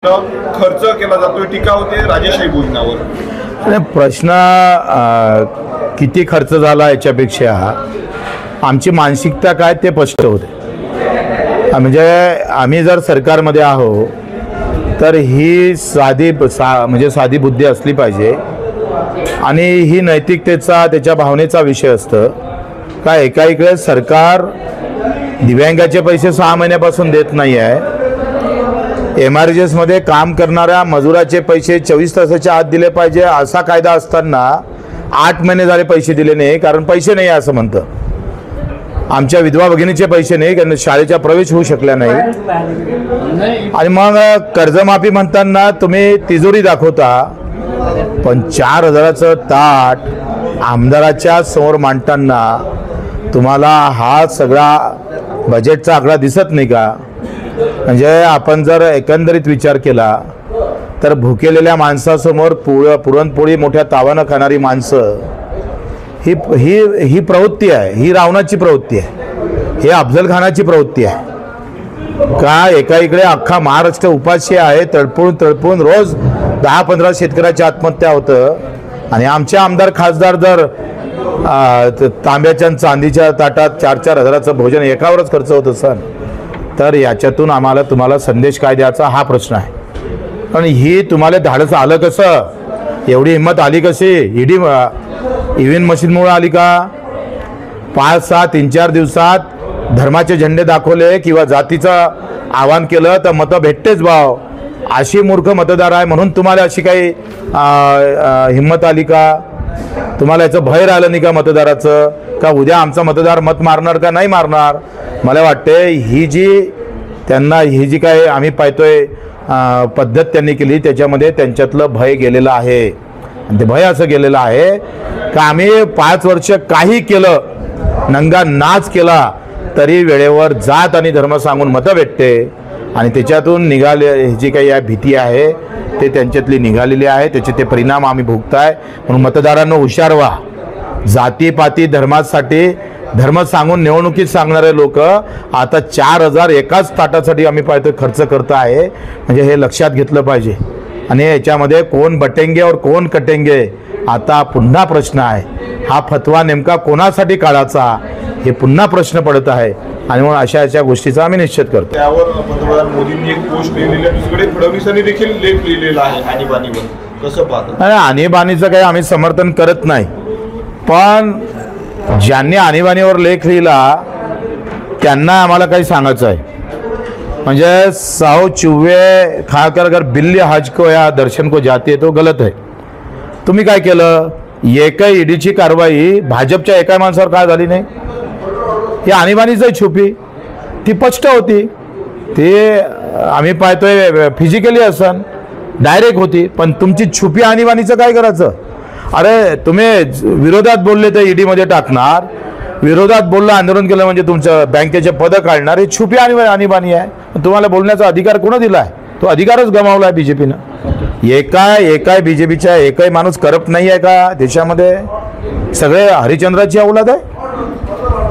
खर्च केला जातोय, टीका होते राजेशाही भोजनावर। प्रश्न किती खर्च झाला याच्यापेक्षा आमची मानसिकता काय ते स्पष्ट होते। म्हणजे आम्ही जर सरकारमध्ये आहो तर ही म्हणजे साधी बुद्धी असली पाहिजे आणि ही नैतिकतेचा त्याच्या भावनेचा विषय असतं का। एकाइकडे सरकार दिव्यांगाचे पैसे 6 महिन्यापासून देत नाही आहे, MRGSमध्ये काम करणाऱ्या मजुराचे पैसे 24 तासाच्या आत दिले पाहिजे असा कायदा असताना 8 महिने झाले पैसे दिले नाही, कारण पैसे नाही असं म्हणतं। आमच्या विधवा भगिनीचे पैसे नाही, कारण शाळेचा प्रवेश होऊ शकला नाही। आणि मग कर्जमाफी म्हणताना तुम्ही तिजोरी दाखवता, पण 4000चं ताट आमदाराच्या समोर मांडताना तुम्हाला हा सगळा बजेटचा आकडा दिसत नाही का? म्हणजे आपण जर एकंदरीत विचार केला तर भुकेलेल्या माणसासमोर पुरणपोळी मोठ्या तावानं खाणारी माणसं ही प्रवृत्ती आहे, ही रावणाची प्रवृत्ती आहे, ही अफजल खानाची प्रवृत्ती आहे का? एकाइकडे अख्खा महाराष्ट्र उपाशी आहे, तळपून रोज 10-15 शेतकऱ्याची आत्महत्या होतं आणि आमचे आमदार खासदार जर तांब्याच्या चांदीच्या ताटात 4-4 हजाराचं भोजन एकावरच खर्च होत असेल तर याच्यातून तुम्हाला संदेश काय द्यायचा हा प्रश्न आहे। पण ही तुम्हाला धाडस आलं कसं? एवढी हिंमत आली कशी? ईव्हीएम मशीनमुळे आली का? 5-6 3-4 दिवसात धर्माचे झेंडे दाखवले किंवा जातीचं आवाहन केलं तर मतं भेटतेच भाव, अशी मूर्ख मतदार आहे म्हणून तुम्हाला अशी काही हिंमत आली का? तुम्हाला याचं भय राहिलं नाही का मतदाराचं? का उद्या आमचा मतदार मत मारणार का नाही मारणार? मला वाटते ही जी काय आम्ही पाहतोय पद्धत त्यांनी केली त्याच्यामध्ये त्यांच्यातलं भय गेलेलं आहे। आणि ते भय असं गेलेलं आहे का आम्ही 5 वर्ष काही केलं, नंगा नाच केला तरी वेळेवर जात आणि धर्म सांगून मतं भेटते आणि त्याच्यातून ही जी काही भीती आहे ते त्यांच्यातली निघालेली आहे, त्याचे ते परिणाम आम्ही भोगताय। म्हणून मतदारांना हुशार व्हा। जातीपाती धर्मासाठी धर्म सांगून निवडणुकीत सांगणारे लोक आता 4000 एकाच ताटासाठी आम्ही पाहतो खर्च करत आहे, म्हणजे हे लक्षात घेतलं पाहिजे। आणि याच्यामध्ये कोण बटेंगे और कोण कटेंगे आता पुन्हा प्रश्न आहे। हा फतवा नेमका कोणासाठी काढायचा हे पुन्हा प्रश्न पडत आहे आणि म्हणून अशा गोष्टीचा आम्ही निश्चित करतो। त्यावर पंतप्रधान मोदींनी एक पोस्ट लिहिलेली आहे, दुसरीकडे फडणवीसांनी देखील लेख लिहिलेला आहे आणीबाणीवर, कसं पाहता? आणीबाणीचं काही आम्ही समर्थन करत नाही, पण ज्यांनी आणीबाणीवर लेख लिहिला त्यांना आम्हाला काही सांगायचं आहे। म्हणजे 100 चूहे खाकर अगर बिल्ली हज को या दर्शन को जाती है तो गलत है। तुम्ही काय केलं? एकही ईडीची कारवाई भाजपच्या एका माणसावर काय झाली नाही? ही आणीबाणीच छुपी, ती स्पष्ट होती, ते आम्ही पाहतोय फिजिकली असन डायरेक्ट होती, पण तुमची छुपी आणीबाणीचं काय करायचं? अरे तुम्ही विरोधात बोलले तर ईडीमध्ये टाकणार, विरोधात बोललं आंदोलन केलं म्हणजे तुमचं बँकेचे पद काढणार, ही छुपी आणीबाणी आहे। तुम्हाला बोलण्याचा अधिकार कोण दिलाय? तो अधिकारच गमावला आहे बीजेपीनं। एकाय बीजेपीच्या एकही माणूस करप्ट नाही आहे का देशामध्ये? सगळे हरिश्चंद्राची औलाद आहे,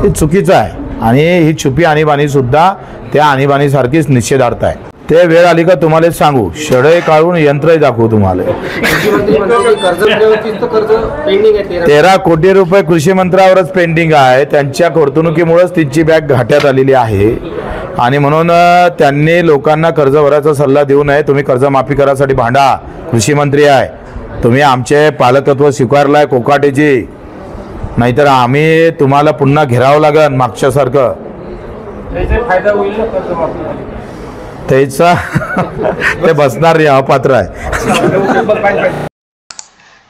हे चुकीचं आहे। आणि ही छुपी आणीबाणी सुद्धा त्या आणीबाणीसारखीच निषेधार्थ आहे। ते वेळ आली का तुम्हाला सांगू, षडय काढून यंत्रही दाखवू तुम्हाला। 13 कोटी रुपये कृषी मंत्र्यावरच पेंडिंग आहे, त्यांच्या वर्तणुकीमुळेच तिची बॅग घाट्यात आलेली आहे आणि म्हणून त्यांनी लोकांना कर्ज भरायचा सल्ला देऊ नये। तुम्ही कर्जमाफी करायसाठी भांडा, कृषी मंत्री आहे तुम्ही, आमचे पालकत्व स्वीकारलाय कोकाटेची, नाहीतर आम्ही तुम्हाला पुन्हा घेरावं लागेल मागच्यासारखं। त्याचा ते बसणार नाही, अपात्र आहे।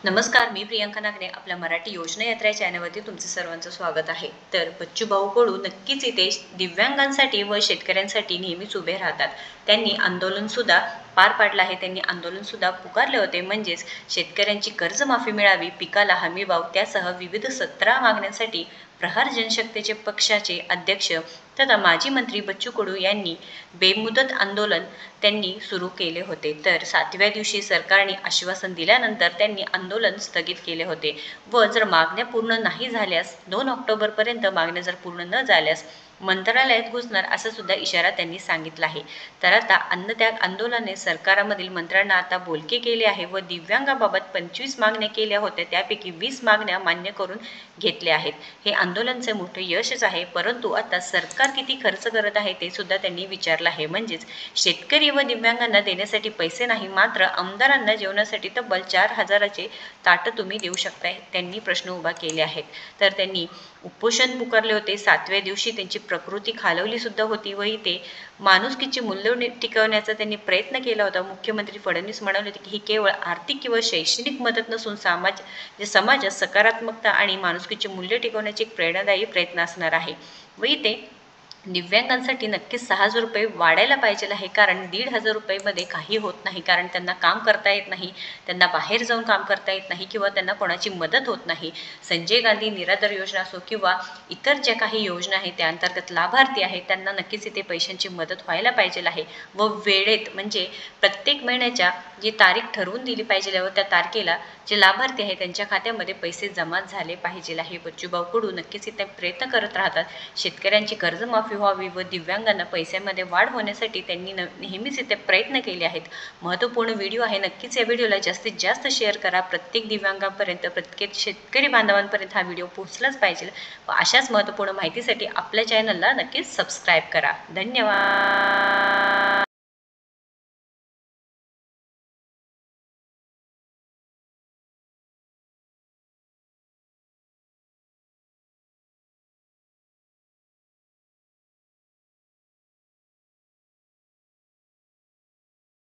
नमस्कार, मी प्रियांका नागने आपल्या मराठी योजना यात्रा चॅनलवरती तुमचं सर्वांचं स्वागत आहे। तर बच्चू भाऊ कडू नक्कीच इथे दिव्यांगांसाठी व शेतकऱ्यांसाठी नेहमीच उभे राहतात। त्यांनी आंदोलन सुद्धा पार पाडलं आहे, त्यांनी आंदोलन सुद्धा पुकारले होते, म्हणजेच शेतकऱ्यांची कर्जमाफी मिळावी, पिकाला हमीभाव, त्यासह विविध 17 मागण्यांसाठी प्रहार जनशक्तीचे पक्षाचे अध्यक्ष तथा माजी मंत्री बच्चू कडू यांनी बेमुदत आंदोलन त्यांनी सुरू केले होते। तर 7व्या दिवशी सरकारने आश्वासन दिल्यानंतर त्यांनी आंदोलन स्थगित केले होते व जर मागण्या पूर्ण नाही झाल्यास 2 ऑक्टोबरपर्यंत मागण्या जर पूर्ण न झाल्यास मंत्रालयात घुसणार असा सुद्धा इशारा त्यांनी सांगितला आहे। तर आता अन्नत्याग आंदोलनाने सरकारामधील मंत्र्यांना आता बोलके केले आहे व दिव्यांगाबाबत 25 मागण्या केल्या होत्या, त्यापैकी 20 मागण्या मान्य करून घेतल्या आहेत। हे आंदोलनाचे मोठे यशच आहे, परंतु आता सरकार किती खर्च करत आहे ते सुद्धा त्यांनी विचारलं आहे। म्हणजेच शेतकरी व दिव्यांगांना देण्यासाठी पैसे नाही, मात्र आमदारांना जेवणासाठी तब्बल 4000चे ताट तुम्ही देऊ शकताय, त्यांनी प्रश्न उभा केले आहेत। तर त्यांनी उपोषण पुकारले होते। 7व्या दिवशी त्यांची प्रकृती खालवली सुद्धा होती व इथे माणुसकीची मूल्य टिकवण्याचा त्यांनी प्रयत्न केला होता। मुख्यमंत्री फडणवीस म्हणाले होते की ही केवळ आर्थिक किंवा शैक्षणिक मदत नसून समाजात सकारात्मकता आणि माणुसकीची मूल्य टिकवण्याचे एक प्रेरणादायी प्रयत्न असणार आहे व इथे दिव्यांगांसाठी नक्कीच 6000 रुपये वाढायला पाहिजे आहे, कारण 1500 रुपयेमध्ये काही होत नाही, कारण त्यांना काम करता येत नाही, त्यांना बाहेर जाऊन काम करता येत नाही किंवा त्यांना कोणाची मदत होत नाही। संजय गांधी निराधार योजना असो किंवा इतर ज्या काही योजना आहेत त्या अंतर्गत लाभार्थी आहेत त्यांना नक्कीच इथे पैशांची मदत व्हायला पाहिजे आहे व वेळेत, म्हणजे प्रत्येक महिन्याच्या जी तारीख ठरवून दिली पाहिजे व त्या तारखेला जे लाभार्थी आहेत त्यांच्या खात्यामध्ये पैसे जमा झाले पाहिजे आहे। बच्चूभाऊ कडू नक्कीच इथे प्रयत्न करत राहतात, शेतकऱ्यांची कर्जमाफी व्हावी व दिव्यांगांना पैशांमध्ये वाढ होण्यासाठी त्यांनी नेहमीच इथे प्रयत्न केले आहेत। महत्त्वपूर्ण व्हिडिओ आहे, नक्कीच या व्हिडिओला जास्तीत जास्त शेअर करा, प्रत्येक दिव्यांगांपर्यंत, प्रत्येक शेतकरी बांधवांपर्यंत हा व्हिडिओ पोहोचलाच पाहिजे व अशाच महत्त्वपूर्ण माहितीसाठी आपल्या चॅनलला नक्कीच सबस्क्राईब करा। धन्यवाद।